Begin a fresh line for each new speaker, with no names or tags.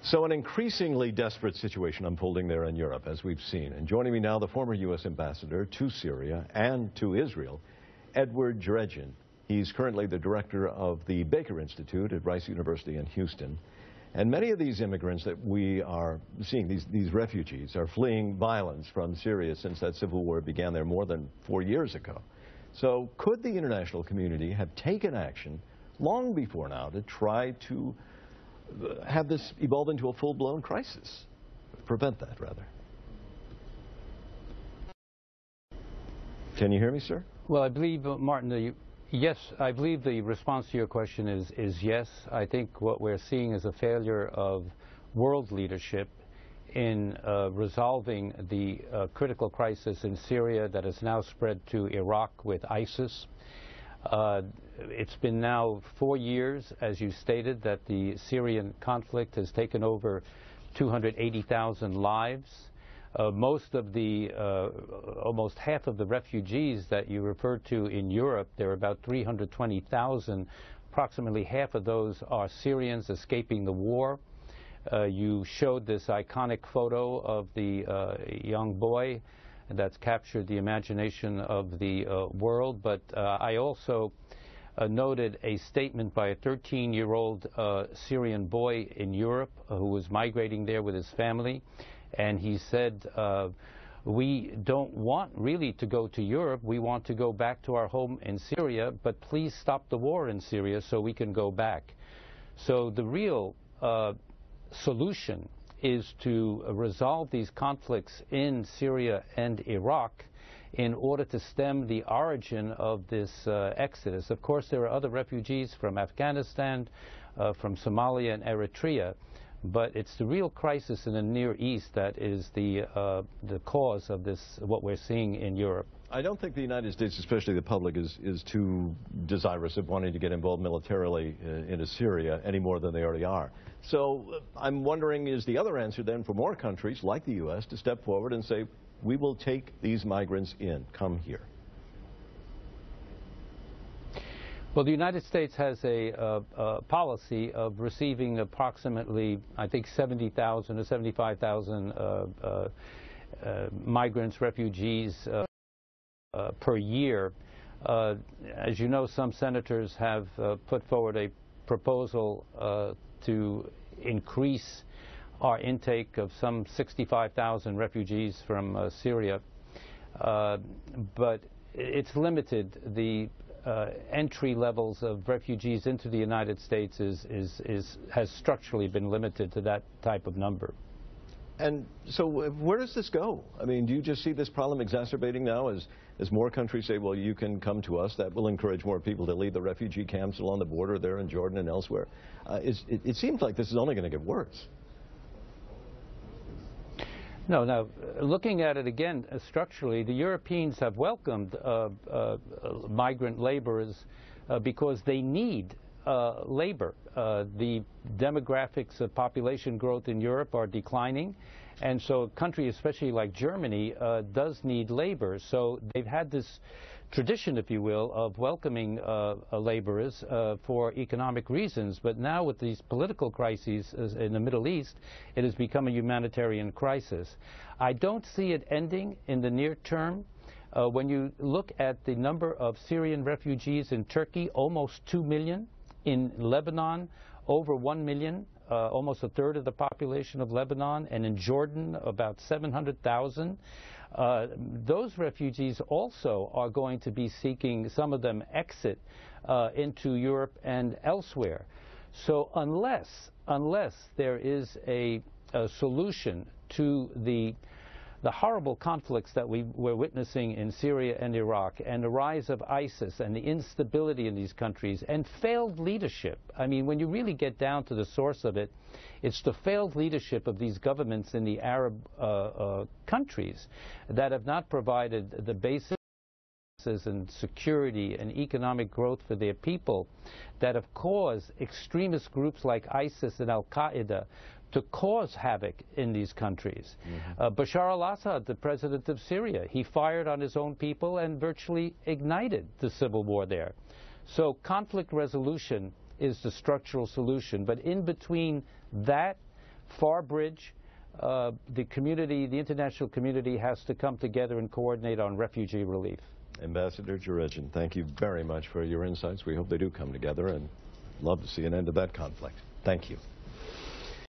So an increasingly desperate situation unfolding there in Europe, as we've seen. And joining me now, the former U.S. ambassador to Syria and to Israel, Edward Djerejian. He's currently the director of the Baker Institute at Rice University in Houston. And many of these immigrants that we are seeing, these refugees, are fleeing violence from Syria since that civil war began there more than 4 years ago. So could the international community have taken action long before now to try to have this evolve into a full-blown crisis? Prevent that, rather. Can you hear me, sir?
Well, I believe, Martin, yes, I believe the response to your question is yes. I think what we're seeing is a failure of world leadership in resolving the critical crisis in Syria that has now spread to Iraq with ISIS. It's been now 4 years, as you stated, that the Syrian conflict has taken over 280,000 lives. Most of the, almost half of the refugees that you referred to in Europe, there are about 320,000. Approximately half of those are Syrians escaping the war. You showed this iconic photo of the young boy that's captured the imagination of the world, but I also noted a statement by a 13-year-old Syrian boy in Europe who was migrating there with his family, and he said, we don't want really to go to Europe, we want to go back to our home in Syria, but please stop the war in Syria so we can go back. So the real solution is to resolve these conflicts in Syria and Iraq in order to stem the origin of this exodus. Of course, there are other refugees from Afghanistan, from Somalia and Eritrea, but it's the real crisis in the Near East that is the cause of this, what we're seeing in Europe.
I don't think the United States, especially the public, is too desirous of wanting to get involved militarily into Syria any more than they already are. So I'm wondering, is the other answer then for more countries like the U.S. to step forward and say, we will take these migrants in, come here?
Well, the United States has a policy of receiving approximately, I think, 70,000 or 75,000 migrants, refugees per year. As you know, some senators have put forward a proposal to increase our intake of some 65,000 refugees from Syria, but it's limited. The entry levels of refugees into the United States has structurally been limited to that type of number.
And so where does this go? I mean, do you just see this problem exacerbating now as more countries say, well, you can come to us? That will encourage more people to leave the refugee camps along the border there in Jordan and elsewhere. It seems like this is only going to get worse.
No, now, looking at it again structurally, the Europeans have welcomed migrant laborers because they need labor. The demographics of population growth in Europe are declining, and so a country, especially like Germany, does need labor. So they've had this tradition, if you will, of welcoming laborers for economic reasons. But now with these political crises in the Middle East, it has become a humanitarian crisis. I don't see it ending in the near term. When you look at the number of Syrian refugees in Turkey, almost 2 million. In Lebanon, over 1 million, almost a third of the population of Lebanon, and in Jordan, about 700,000. Those refugees also are going to be seeking, some of them, exit into Europe and elsewhere. So unless there is a solution to the horrible conflicts that we're witnessing in Syria and Iraq, and the rise of ISIS and the instability in these countries, and failed leadership. I mean, when you really get down to the source of it, it's the failed leadership of these governments in the Arab countries that have not provided the basic and security and economic growth for their people, that have caused extremist groups like ISIS and Al-Qaeda to cause havoc in these countries. Mm-hmm. Bashar al-Assad, the president of Syria, he fired on his own people and virtually ignited the civil war there. So conflict resolution is the structural solution, but in between that, Bridge, the community, the international community has to come together and coordinate on refugee relief.
Ambassador Djerejian, thank you very much for your insights. We hope they do come together, and love to see an end to that conflict. Thank you.